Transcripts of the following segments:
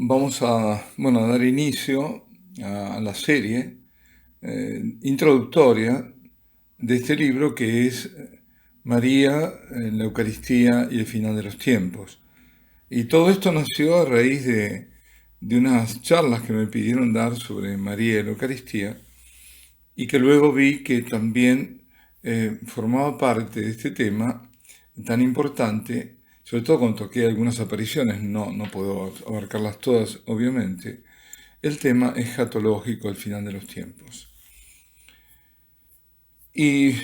Vamos a dar inicio a la serie introductoria de este libro que es María en la Eucaristía y el final de los tiempos. Y todo esto nació a raíz de unas charlas que me pidieron dar sobre María y la Eucaristía y que luego vi que también formaba parte de este tema tan importante, sobre todo cuando toqué algunas apariciones, no puedo abarcarlas todas, obviamente, el tema escatológico al final de los tiempos. Y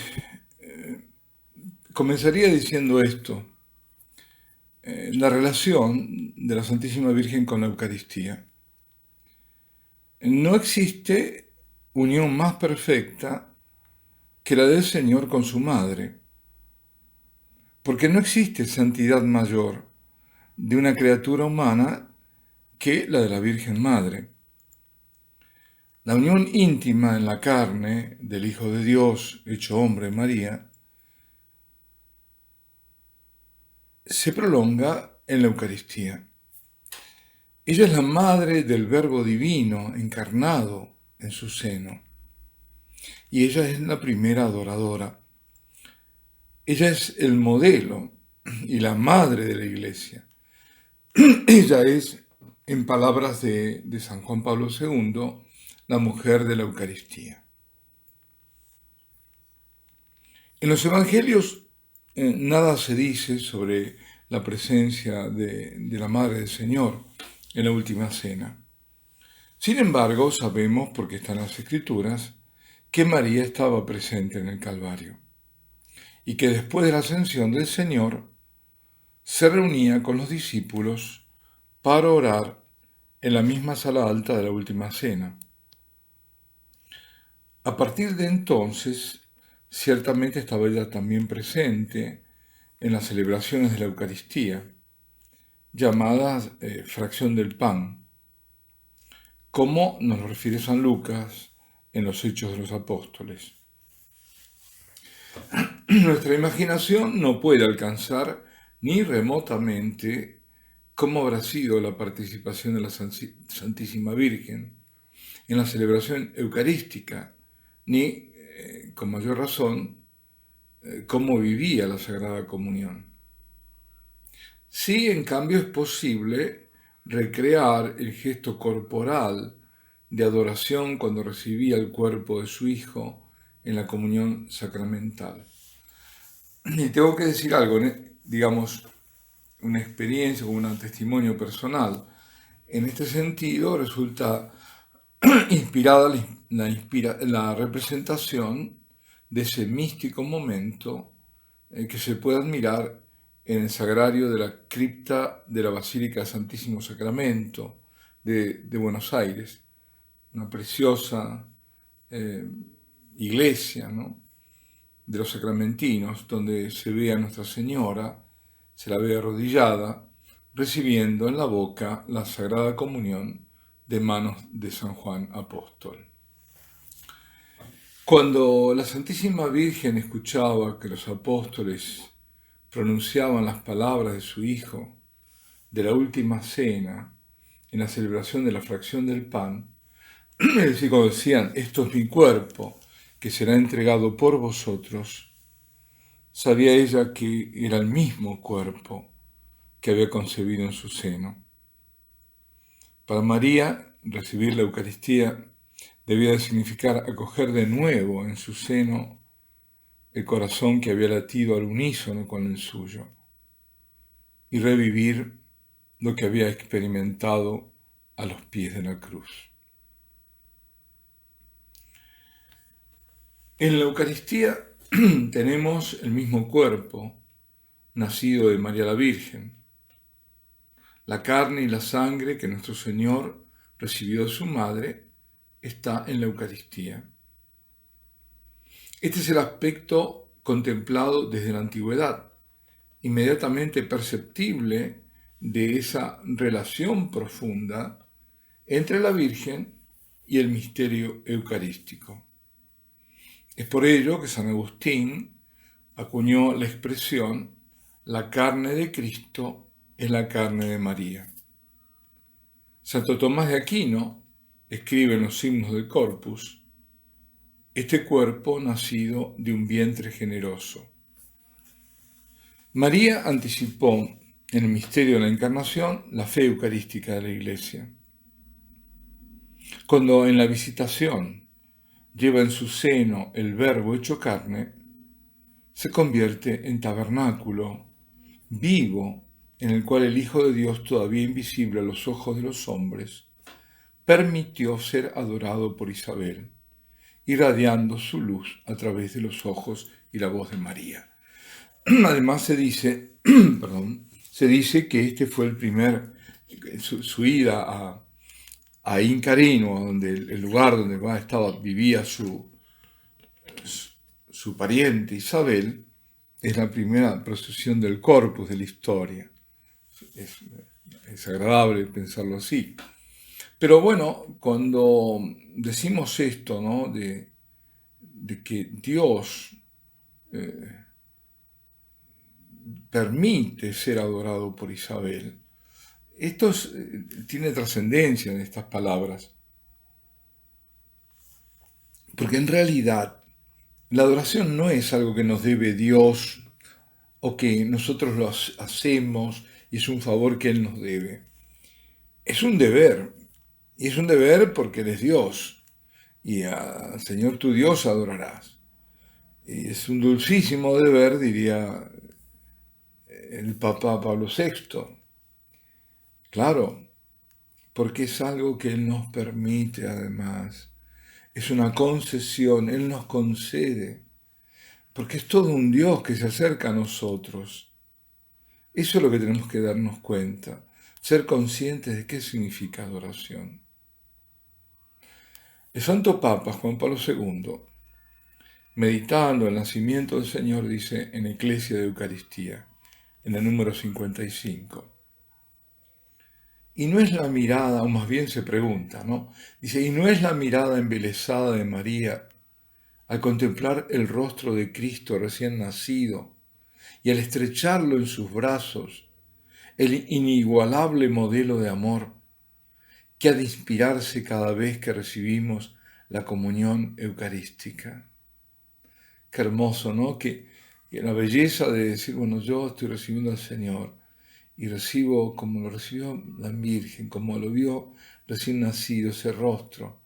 comenzaría diciendo esto, la relación de la Santísima Virgen con la Eucaristía. No existe unión más perfecta que la del Señor con su Madre, porque no existe santidad mayor de una criatura humana que la de la Virgen Madre. La unión íntima en la carne del Hijo de Dios, hecho hombre, María, se prolonga en la Eucaristía. Ella es la madre del Verbo Divino encarnado en su seno, y ella es la primera adoradora. Ella es el modelo y la madre de la Iglesia. Ella es, en palabras de San Juan Pablo II, la mujer de la Eucaristía. En los Evangelios nada se dice sobre la presencia de la Madre del Señor en la Última Cena. Sin embargo, sabemos, porque están las Escrituras, que María estaba presente en el Calvario y que después de la ascensión del Señor se reunía con los discípulos para orar en la misma sala alta de la Última Cena. A partir de entonces, ciertamente estaba ella también presente en las celebraciones de la Eucaristía, llamadas fracción del pan, como nos lo refiere San Lucas en los Hechos de los Apóstoles. Nuestra imaginación no puede alcanzar ni remotamente cómo habrá sido la participación de la Santísima Virgen en la celebración eucarística, ni, con mayor razón, cómo vivía la Sagrada Comunión. Sí, en cambio, es posible recrear el gesto corporal de adoración cuando recibía el cuerpo de su Hijo en la comunión sacramental. Y tengo que decir algo, digamos, una experiencia o un testimonio personal. En este sentido, resulta inspirada la representación de ese místico momento que se puede admirar en el sagrario de la cripta de la Basílica del Santísimo Sacramento de Buenos Aires, una preciosa iglesia, ¿no?, de los sacramentinos, donde se ve a Nuestra Señora, se la ve arrodillada, recibiendo en la boca la Sagrada Comunión de manos de San Juan Apóstol. Cuando la Santísima Virgen escuchaba que los apóstoles pronunciaban las palabras de su Hijo de la Última Cena en la celebración de la fracción del pan, es decir, cuando decían, esto es mi cuerpo, que será entregado por vosotros, sabía ella que era el mismo cuerpo que había concebido en su seno. Para María, recibir la Eucaristía debía de significar acoger de nuevo en su seno el corazón que había latido al unísono con el suyo y revivir lo que había experimentado a los pies de la cruz. En la Eucaristía tenemos el mismo cuerpo nacido de María la Virgen, la carne y la sangre que nuestro Señor recibió de su madre está en la Eucaristía. Este es el aspecto contemplado desde la antigüedad, inmediatamente perceptible de esa relación profunda entre la Virgen y el misterio eucarístico. Es por ello que San Agustín acuñó la expresión la carne de Cristo es la carne de María. Santo Tomás de Aquino escribe en los Signos del Corpus: este cuerpo nacido de un vientre generoso. María anticipó en el misterio de la Encarnación la fe eucarística de la Iglesia. Cuando en la visitación lleva en su seno el Verbo hecho carne, se convierte en tabernáculo vivo en el cual el Hijo de Dios, todavía invisible a los ojos de los hombres, permitió ser adorado por Isabel, irradiando su luz a través de los ojos y la voz de María. Además se dice que este fue el primer, su ida a Incarino, donde el lugar donde vivía su pariente Isabel, es la primera procesión del Corpus de la historia. Es agradable pensarlo así. Pero bueno, cuando decimos esto, ¿no? de que Dios permite ser adorado por Isabel, esto tiene trascendencia en estas palabras. Porque en realidad la adoración no es algo que nos debe Dios o que nosotros lo hacemos y es un favor que Él nos debe. Es un deber. Y es un deber porque Él es Dios. Y al Señor tu Dios adorarás. Y es un dulcísimo deber, diría el Papa Pablo VI. Claro, porque es algo que Él nos permite además. Es una concesión, Él nos concede. Porque es todo un Dios que se acerca a nosotros. Eso es lo que tenemos que darnos cuenta. Ser conscientes de qué significa adoración. El Santo Papa Juan Pablo II, meditando el nacimiento del Señor, dice en Eclesia de Eucaristía, en el número 55. Y no es la mirada, o más bien se pregunta, ¿no? Dice, y no es la mirada embelesada de María al contemplar el rostro de Cristo recién nacido y al estrecharlo en sus brazos, el inigualable modelo de amor que ha de inspirarse cada vez que recibimos la comunión eucarística. Qué hermoso, ¿no? Que la belleza de decir, bueno, yo estoy recibiendo al Señor y recibo como lo recibió la Virgen, como lo vio recién nacido, ese rostro,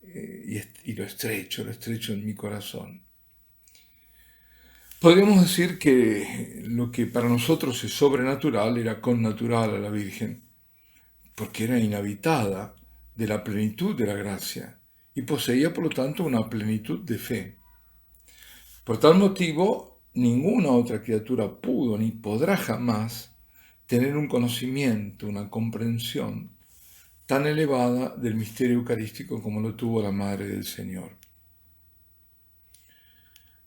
y lo estrecho en mi corazón. Podríamos decir que lo que para nosotros es sobrenatural era connatural a la Virgen, porque era inhabitada de la plenitud de la gracia y poseía por lo tanto una plenitud de fe. Por tal motivo, ninguna otra criatura pudo ni podrá jamás tener un conocimiento, una comprensión tan elevada del misterio eucarístico como lo tuvo la Madre del Señor.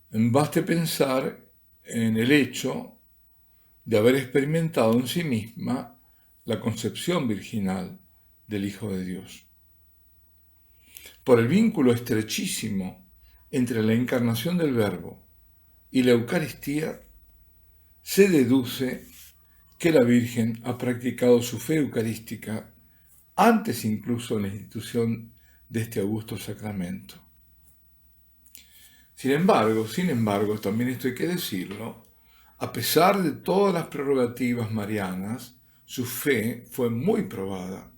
Baste pensar en el hecho de haber experimentado en sí misma la concepción virginal del Hijo de Dios. Por el vínculo estrechísimo entre la encarnación del Verbo y la Eucaristía, se deduce que la Virgen ha practicado su fe eucarística antes incluso de la institución de este augusto sacramento. Sin embargo, también esto hay que decirlo, a pesar de todas las prerrogativas marianas, su fe fue muy probada.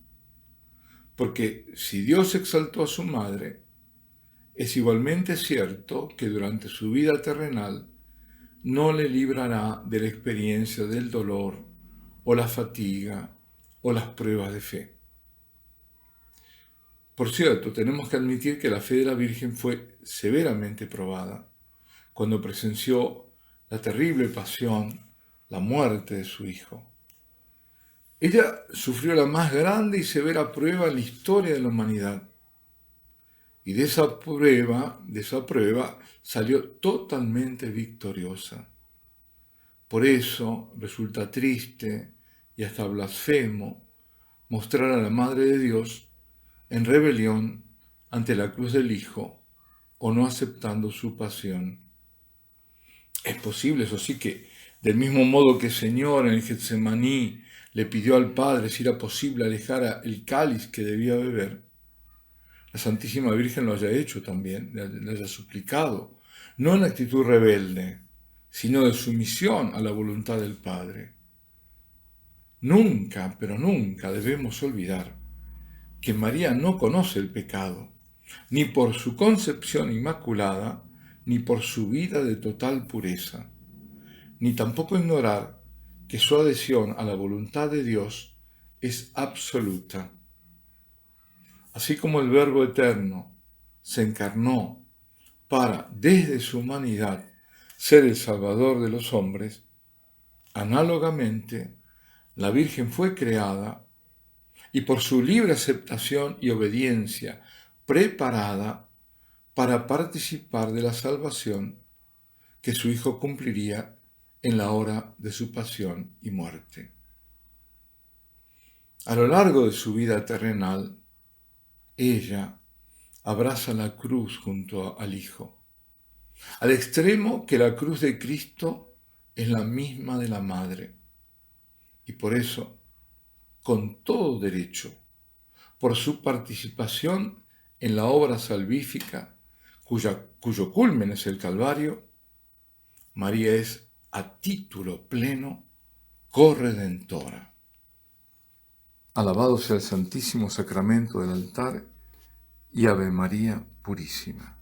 Porque si Dios exaltó a su madre, es igualmente cierto que durante su vida terrenal no le librará de la experiencia del dolor o la fatiga o las pruebas de fe. Por cierto, tenemos que admitir que la fe de la Virgen fue severamente probada cuando presenció la terrible pasión, la muerte de su Hijo. Ella sufrió la más grande y severa prueba en la historia de la humanidad. Y de esa prueba salió totalmente victoriosa. Por eso resulta triste y hasta blasfemo mostrar a la Madre de Dios en rebelión ante la cruz del Hijo o no aceptando su pasión. Es posible, eso sí, que del mismo modo que el Señor en el Getsemaní le pidió al Padre si era posible alejar el cáliz que debía beber, la Santísima Virgen lo haya hecho también, le haya suplicado, no en actitud rebelde, sino de sumisión a la voluntad del Padre. Nunca, pero nunca debemos olvidar que María no conoce el pecado, ni por su concepción inmaculada, ni por su vida de total pureza, ni tampoco ignorar que su adhesión a la voluntad de Dios es absoluta. Así como el Verbo eterno se encarnó para, desde su humanidad, ser el Salvador de los hombres, análogamente, la Virgen fue creada y por su libre aceptación y obediencia preparada para participar de la salvación que su Hijo cumpliría en la hora de su pasión y muerte. A lo largo de su vida terrenal, ella abraza la cruz junto al Hijo, al extremo que la cruz de Cristo es la misma de la Madre, y por eso, con todo derecho, por su participación en la obra salvífica, cuyo culmen es el Calvario, María es a título pleno corredentora. Alabado sea el Santísimo Sacramento del altar y Ave María Purísima.